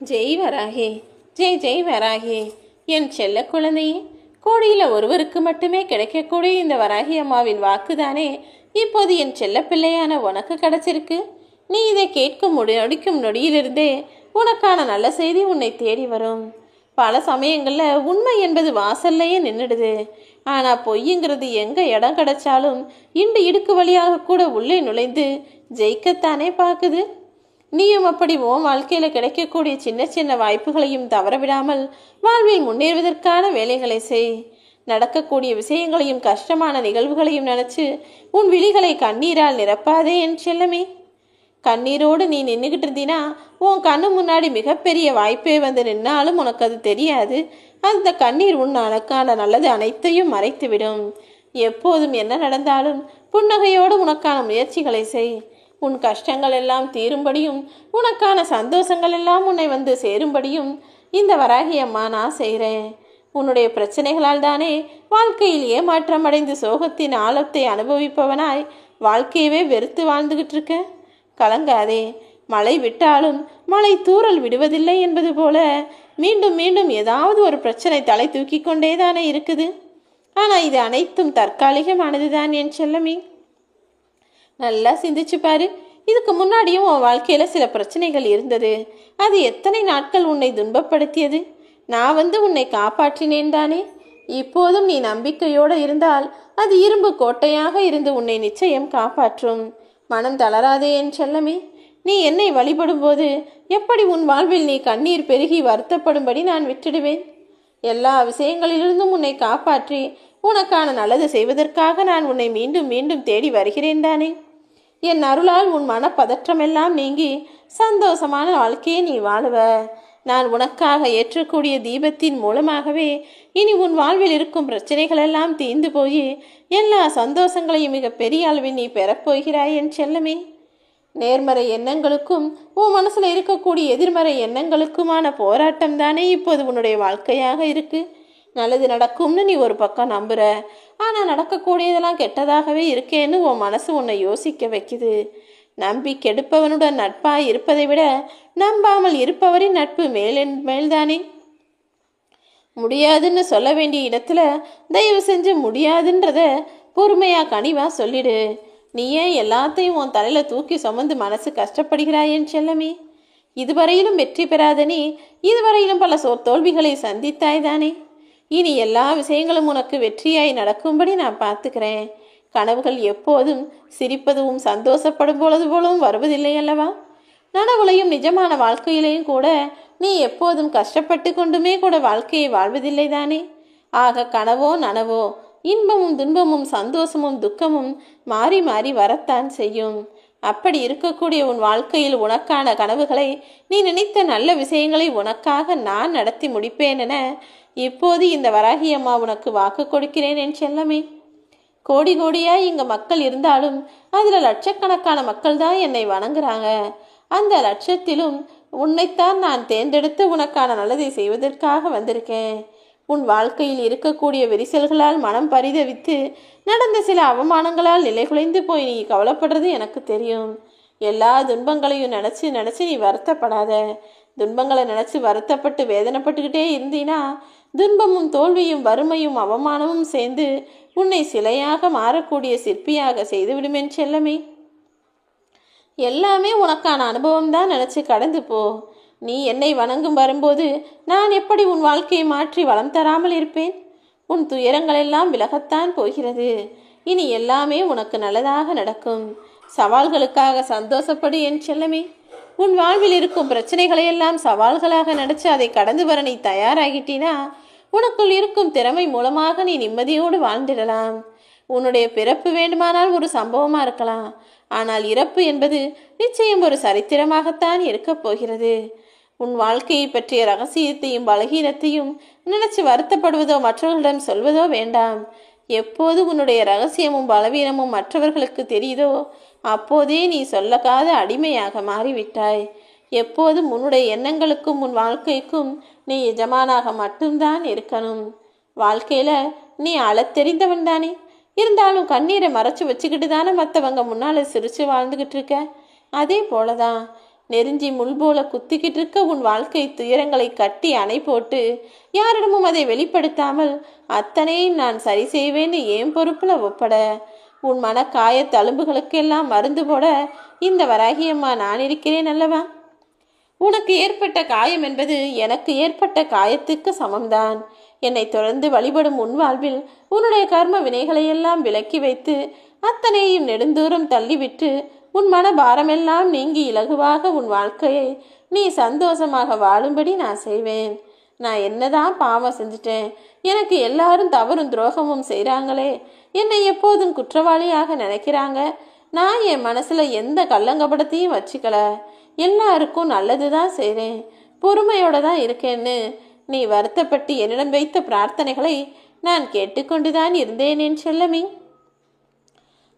ஜெய் வராகே, ஜெய் ஜெய் வராகே. என் செல்ல குழந்தையே, கோடியில் ஒருவருக்கு மட்டுமே கிடைக்கக்கூடிய இந்த வராகி அம்மாவின் வாக்குதானே இப்போது என் செல்ல பிள்ளையான உனக்கு கிடைச்சிருக்கு. நீ இதை கேட்கும் நொடிக்கும் நொடியிலிருந்தே உனக்கான நல்ல செய்தி உன்னை தேடி வரும். பல சமயங்களில் உண்மை என்பது வாசல்லையே நின்றுடுது. ஆனால் பொய்யுங்கிறது எங்கே இடம் கிடைச்சாலும் இண்டு இடுக்கு வழியாக கூட உள்ளே நுழைந்து ஜெயிக்கத்தானே பார்க்குது. நீயும் அப்படி உன் வாழ்க்கையில் கிடைக்கக்கூடிய சின்ன சின்ன வாய்ப்புகளையும் தவறவிடாமல் வாழ்வில் முன்னேறுவதற்கான வேலைகளை செய். நடக்கக்கூடிய விஷயங்களையும் கஷ்டமான நிகழ்வுகளையும் நினச்சி உன் விழிகளை கண்ணீரால் நிரப்பாதே என் செல்லமே. கண்ணீரோடு நீ நின்றுக்கிட்டு இருந்தீனா உன் கண்ணு முன்னாடி மிகப்பெரிய வாய்ப்பே வந்து நின்னாலும் உனக்கு அது தெரியாது. அந்த கண்ணீர் உன் உனக்கான நல்லது அனைத்தையும் மறைத்துவிடும். எப்போதும் என்ன நடந்தாலும் புன்னகையோடு உனக்கான முயற்சிகளை செய். உன் கஷ்டங்கள் எல்லாம் தீரும்படியும் உனக்கான சந்தோஷங்கள் எல்லாம் உன்னை வந்து சேரும்படியும் இந்த வராகி அம்மா நான் செய்கிறேன். உன்னுடைய பிரச்சனைகளால் தானே வாழ்க்கையில் ஏமாற்றம் அடைந்து சோகத்தின் ஆழத்தை அனுபவிப்பவனாய் வாழ்க்கையவே வெறுத்து வாழ்ந்துகிட்டு இருக்க. கலங்காதே. மழை விட்டாலும் மழை தூறல் விடுவதில்லை என்பது போல மீண்டும் மீண்டும் ஏதாவது ஒரு பிரச்சனை தலை தூக்கி கொண்டே தானே இருக்குது. ஆனால் இது அனைத்தும் தற்காலிகமானது தான் என் செல்லமே. நல்லா சிந்திச்சு பாரு. இதுக்கு முன்னாடியும் உன் வாழ்க்கையில் சில பிரச்சனைகள் இருந்தது. அது எத்தனை நாட்கள் உன்னை துன்பப்படுத்தியது. நான் வந்து உன்னை காப்பாற்றினேன் தானே. இப்போதும் நீ நம்பிக்கையோடு இருந்தால் அது இரும்பு கோட்டையாக இருந்து உன்னை நிச்சயம் காப்பாற்றும். மனம் தளராதே என் செல்லமே. நீ என்னை வழிபடும் போது எப்படி உன் வாழ்வில் நீ கண்ணீர் பெருகி வருத்தப்படும்படி நான் விட்டுடுவேன். எல்லா விஷயங்களிலிருந்தும் உன்னை காப்பாற்றி உனக்கான நல்லது செய்வதற்காக நான் உன்னை மீண்டும் மீண்டும் தேடி வருகிறேன் தானே. என் அருளால் உன் மனப்பதற்றமெல்லாம் நீங்கி சந்தோஷமான வாழ்க்கையை நீ வாழுவ. நான் உனக்காக ஏற்றக்கூடிய தீபத்தின் மூலமாகவே இனி உன் வாழ்வில் இருக்கும் பிரச்சனைகள் எல்லாம் தீர்ந்து போய் எல்லா சந்தோஷங்களையும் மிக பெரிய அளவில் நீ பெறப்போகிறாய் என் செல்லமே. நேர்மறை எண்ணங்களுக்கும் உன் மனசில் இருக்கக்கூடிய எதிர்மறை எண்ணங்களுக்குமான போராட்டம் தானே இப்போது உன்னுடைய வாழ்க்கையாக இருக்கு. நல்லது நடக்கும்னு நீ ஒரு பக்கம் நம்புற. ஆனால் நடக்கக்கூடியதெல்லாம் கெட்டதாகவே இருக்கேன்னு உன் மனசு உன்னை யோசிக்க வைக்குது. நம்பி கெடுப்பவனுடன் நட்பாய் இருப்பதை விட நம்பாமல் இருப்பவரின் நட்பு மேல்தானே. முடியாதுன்னு சொல்ல வேண்டிய இடத்துல தயவு செஞ்சு முடியாதுன்றத பொறுமையா கனிவா சொல்லிடு. நீ ஏன் எல்லாத்தையும் உன் தலையில தூக்கி சுமந்து மனசு கஷ்டப்படுகிறாயேன்னு செல்லமே. இதுவரையிலும் வெற்றி பெறாத நீ இதுவரையிலும் பல தோல்விகளை சந்தித்தாய் தானே. இனி எல்லா விஷயங்களும் உனக்கு வெற்றியாய் நடக்கும்படி நான் பார்த்துக்கிறேன். கனவுகள் எப்போதும் சிரிப்பதும் சந்தோஷப்படும் பொழுது போலவும் வருவதில்லை அல்லவா. நனவுலையும் நிஜமான வாழ்க்கையிலையும் கூட நீ எப்போதும் கஷ்டப்பட்டு கொண்டுமே கூட வாழ்க்கையை வாழ்வதில்லை தானே. ஆக கனவோ நனவோ இன்பமும் துன்பமும் சந்தோஷமும் துக்கமும் மாறி மாறி வரத்தான் செய்யும். அப்படி இருக்கக்கூடிய உன் வாழ்க்கையில் உனக்கான கனவுகளை நீ நினைத்த நல்ல விஷயங்களை உனக்காக நான் நடத்தி முடிப்பேன் என இப்போது இந்த வராகி அம்மா உனக்கு வாக்கு கொடுக்கிறேன் என் செல்லமே. கோடி கோடியாய் இங்க மக்கள் இருந்தாலும் அதுல லட்சக்கணக்கான மக்கள் தான் என்னை வணங்குறாங்க. அந்த லட்சத்திலும் உன்னைத்தான் நான் தேர்ந்தெடுத்து உனக்கான நல்லதை செய்வதற்காக வந்திருக்கேன். உன் வாழ்க்கையில் இருக்கக்கூடிய விரிசல்களால் மனம் பரிதவித்து நடந்த சில அவமானங்களால் நிலை குலைந்து போய் நீ கவலைப்படுறது எனக்கு தெரியும். எல்லா துன்பங்களையும் நினச்சி நினச்சி நீ வருத்தப்படாத. துன்பங்களை நினச்சி வருத்தப்பட்டு வேதனைப்பட்டுக்கிட்டே இருந்தீனா துன்பமும் தோல்வியும் வறுமையும் அவமானமும் சேர்ந்து உன்னை சிலையாக மாறக்கூடிய சிற்பியாக செய்துவிடுமேன் செல்லமே. எல்லாமே உனக்கான அனுபவம் தான் நினச்சி கடந்து போ. நீ என்னை வணங்கும் வரும்போது நான் எப்படி உன் வாழ்க்கையை மாற்றி வளம் தராமல் இருப்பேன். உன் துயரங்கள் எல்லாம் விலகத்தான் போகிறது. இனி எல்லாமே உனக்கு நல்லதாக நடக்கும். சவால்களுக்காக சந்தோஷப்படு என் செல்லமே. உன் வாழ்வில் இருக்கும் பிரச்சனைகளை எல்லாம் சவால்களாக நினைச்சு அதை கடந்து வர நீ தயாராகிட்டினா உனக்குள் இருக்கும் திறமை மூலமாக நீ நிம்மதியோடு வாழ்ந்திடலாம். உன்னுடைய பிறப்பு வேண்டுமானால் ஒரு சம்பவமா இருக்கலாம். ஆனால் இறப்பு என்பது நிச்சயம் ஒரு சரித்திரமாகத்தான் இருக்கப் போகிறது. உன் வாழ்க்கையை பற்றிய ரகசியத்தையும் பலகீனத்தையும் நினைச்சு வருத்தப்படுவதோ மற்றவர்களிடம் சொல்வதோ வேண்டாம். எப்போது உன்னுடைய ரகசியமும் பலவீனமும் மற்றவர்களுக்கு தெரியுதோ அப்போதே நீ சொல்லக்காத அடிமையாக மாறிவிட்டாய். எப்போதும் உன்னுடைய எண்ணங்களுக்கும் உன் வாழ்க்கைக்கும் நீ எஜமானாக மட்டும்தான் இருக்கணும். வாழ்க்கையில நீ அழத்தெரிந்தவன் தானே. இருந்தாலும் கண்ணீரை மறைச்சு வச்சுக்கிட்டு தானே மற்றவங்க முன்னால் சிரிச்சு வாழ்ந்துக்கிட்டு இருக்க. அதே போலதான் நெருஞ்சி முள் போல குத்திக்கிட்டு இருக்க உன் வாழ்க்கை துயரங்களை கட்டி அணை போட்டு யாரிடமும் அதை வெளிப்படுத்தாமல் அத்தனையும் நான் சரி செய்வேன்னு ஏன் பொறுப்புல ஒப்பட. உன் மனக்காய தழும்புகளுக்கெல்லாம் மருந்து போட இந்த வராகியம்மா நான் இருக்கிறேன் அல்லவா? உனக்கு ஏற்பட்ட காயம் என்பது எனக்கு ஏற்பட்ட காயத்துக்கு சமம்தான். என்னை தொடர்ந்து வழிபடும் உன் வாழ்வில் உன்னுடைய கர்ம வினைகளையெல்லாம் விலக்கி வைத்து அத்தனையும் நெடுந்தூரம் தள்ளிவிட்டு உன் மன பாரமெல்லாம் நீங்கி இலகுவாக உன் வாழ்க்கையை நீ சந்தோஷமாக வாழும்படி நான் செய்வேன். நான் என்னதான் பாவம் செஞ்சுட்டேன்? எனக்கு எல்லாரும் தவறும் துரோகமும் செய்கிறாங்களே, என்னை எப்போதும் குற்றவாளியாக நினைக்கிறாங்க. நான் என் மனசுல எந்த கள்ளங்கபடத்தையும் வச்சுக்கல. எல்லாருக்கும் நல்லது தான் செய்கிறேன், பொறுமையோட தான் இருக்கேன்னு நீ வருத்தப்பட்டு என்னிடம் வைத்த பிரார்த்தனைகளை நான் கேட்டுக்கொண்டுதான் இருந்தேன் என் செல்லமே.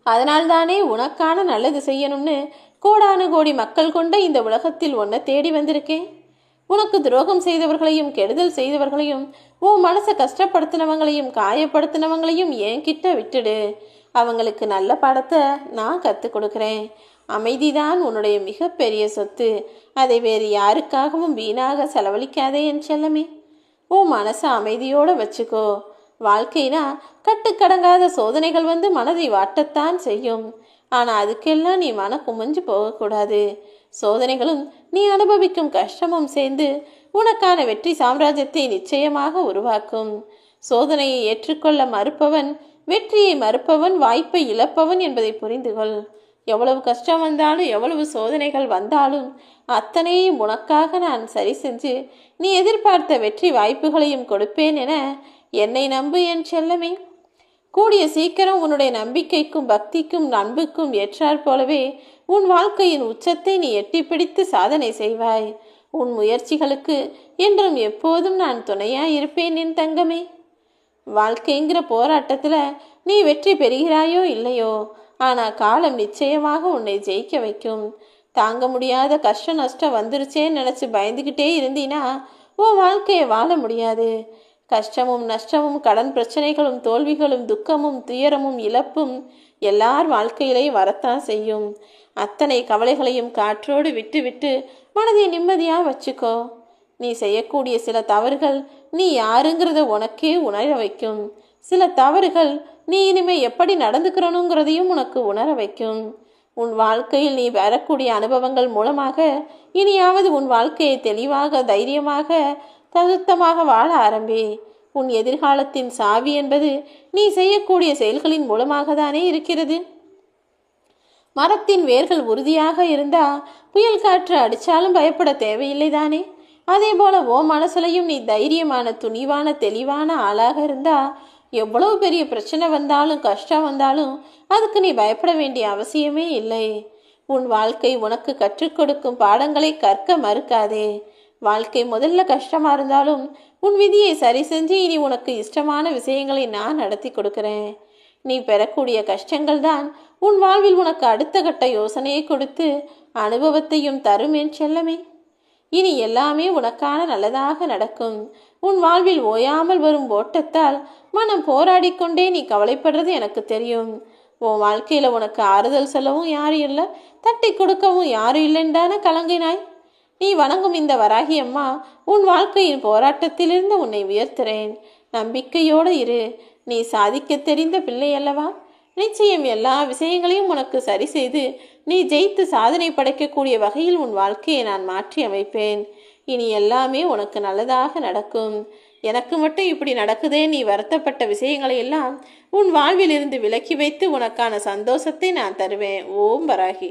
அதனால்தானே உனக்கான நல்லது செய்யணும்னு கோடானு கோடி மக்கள் கொண்ட இந்த உலகத்தில் உன்னை தேடி வந்திருக்கேன். உனக்கு துரோகம் செய்தவர்களையும் கெடுதல் செய்தவர்களையும் உன் மனசை கஷ்டப்படுத்தினவங்களையும் காயப்படுத்தினவங்களையும் என்கிட்ட விட்டுடு. அவங்களுக்கு நல்ல பாடத்தை நான் கற்றுக் கொடுக்குறேன். அமைதிதான் உன்னுடைய மிகப்பெரிய சொத்து. அதை வேறு யாருக்காகவும் வீணாக செலவழிக்காதே என் செல்லமே. உன் மனசை அமைதியோடு வச்சுக்கோ. வாழ்க்கைனா கட்டுக்கடங்காத சோதனைகள் வந்து மனதை வாட்டத்தான் செய்யும். ஆனால் அதுக்கெல்லாம் நீ மன குமிஞ்சு போகக்கூடாது. சோதனைகளும் நீ அனுபவிக்கும் கஷ்டமும் சேர்ந்து உனக்கான வெற்றி சாம்ராஜ்யத்தை நிச்சயமாக உருவாக்கும். சோதனையை ஏற்றுக்கொள்ள மறுப்பவன் வெற்றியை மறுப்பவன், வாய்ப்பை இழப்பவன் என்பதை புரிந்துகொள். எவ்வளவு கஷ்டம் வந்தாலும் எவ்வளவு சோதனைகள் வந்தாலும் அத்தனையும் உனக்காக நான் சரி செஞ்சு நீ எதிர்பார்த்த வெற்றி வாய்ப்புகளையும் கொடுப்பேன் என என்னை நம்பு என் செல்லமே. கூடிய சீக்கிரம் உன்னுடைய நம்பிக்கைக்கும் பக்திக்கும் அன்புக்கும் ஏற்றாற் போலவே உன் வாழ்க்கையின் உச்சத்தை நீ எட்டி பிடித்து சாதனை செய்வாய். உன் முயற்சிகளுக்கு என்றும் எப்போதும் நான் துணையாய் இருப்பேன் என் தங்கமே. வாழ்க்கைங்கிற போராட்டத்தில் நீ வெற்றி பெறுகிறாயோ இல்லையோ, ஆனால் காலம் நிச்சயமாக உன்னை ஜெயிக்க வைக்கும். தாங்க முடியாத கஷ்ட நஷ்டம் வந்துருச்சேன்னு நினச்சி பயந்துக்கிட்டே இருந்தீன்னா உன் வாழ்க்கையை வாழ முடியாது. கஷ்டமும் நஷ்டமும் கடன் பிரச்சனைகளும் தோல்விகளும் துக்கமும் துயரமும் இழப்பும் எல்லார் வாழ்க்கையிலையும் வரத்தான் செய்யும். அத்தனை கவலைகளையும் காற்றோடு விட்டு விட்டு மனதை நிம்மதியாக வச்சுக்கோ. நீ செய்யக்கூடிய சில தவறுகள் நீ யாருங்கிறத உனக்கே உணர வைக்கும். சில தவறுகள் நீ இனிமே எப்படி நடந்துக்கிறனுங்கிறதையும் உனக்கு உணர வைக்கும். உன் வாழ்க்கையில் நீ பெறக்கூடிய அனுபவங்கள் மூலமாக இனியாவது உன் வாழ்க்கையை தெளிவாக தைரியமாக தகுத்தமாக வாழ ஆரம்பி. உன் எதிர்காலத்தின் சாவி என்பது நீ செய்யக்கூடிய செயல்களின் மூலமாக தானே இருக்கிறது. மரத்தின் வேர்கள் உறுதியாக இருந்தா புயல் காற்று அடித்தாலும் பயப்பட தேவையில்லை தானே? அதே போல ஓ மனசுலையும் நீ தைரியமான துணிவான தெளிவான ஆளாக இருந்தா எவ்வளவு பெரிய பிரச்சனை வந்தாலும் கஷ்டம் வந்தாலும் அதுக்கு நீ பயப்பட வேண்டிய அவசியமே இல்லை. உன் வாழ்க்கை உனக்கு கற்றுக் கொடுக்கும் பாடங்களை கற்க மறுக்காதே. வாழ்க்கை முதல்ல கஷ்டமா இருந்தாலும் உன் விதியை சரி செஞ்சு இனி உனக்கு இஷ்டமான விஷயங்களை நான் நடத்தி கொடுக்கிறேன். நீ பெறக்கூடிய கஷ்டங்கள் தான் உன் வாழ்வில் உனக்கு அடுத்த கட்ட யோசனையை கொடுத்து அனுபவத்தையும் தரும் என் செல்லமே. இனி எல்லாமே உனக்கான நல்லதாக நடக்கும். உன் வாழ்வில் ஓயாமல் வரும் ஓட்டத்தால் மனம் போராடிக்கொண்டே நீ கவலைப்படுறது எனக்கு தெரியும். உன் வாழ்க்கையில் உனக்கு ஆறுதல் சொல்லவும் யாரும் இல்லை, தட்டி கொடுக்கவும் யாரும் இல்லைன்றான கலங்கினாய். நீ வணங்கும் இந்த வராகி அம்மா உன் வாழ்க்கையின் போராட்டத்திலிருந்து உன்னை உயர்த்துறேன். நம்பிக்கையோடு இரு. நீ சாதிக்க தெரிந்த பிள்ளை அல்லவா? நிச்சயம் எல்லா விஷயங்களையும் உனக்கு சரி செய்து நீ ஜெயித்து சாதனை படைக்கக்கூடிய வகையில் உன் வாழ்க்கையை நான் மாற்றி அமைப்பேன். இனி எல்லாமே உனக்கு நல்லதாக நடக்கும். எனக்கு மட்டும் இப்படி நடக்குதே நீ வருத்தப்பட்ட விஷயங்களை எல்லாம் உன் வாழ்வில் இருந்து விலக்கி வைத்து உனக்கான சந்தோஷத்தை நான் தருவேன். ஓம் வராகி.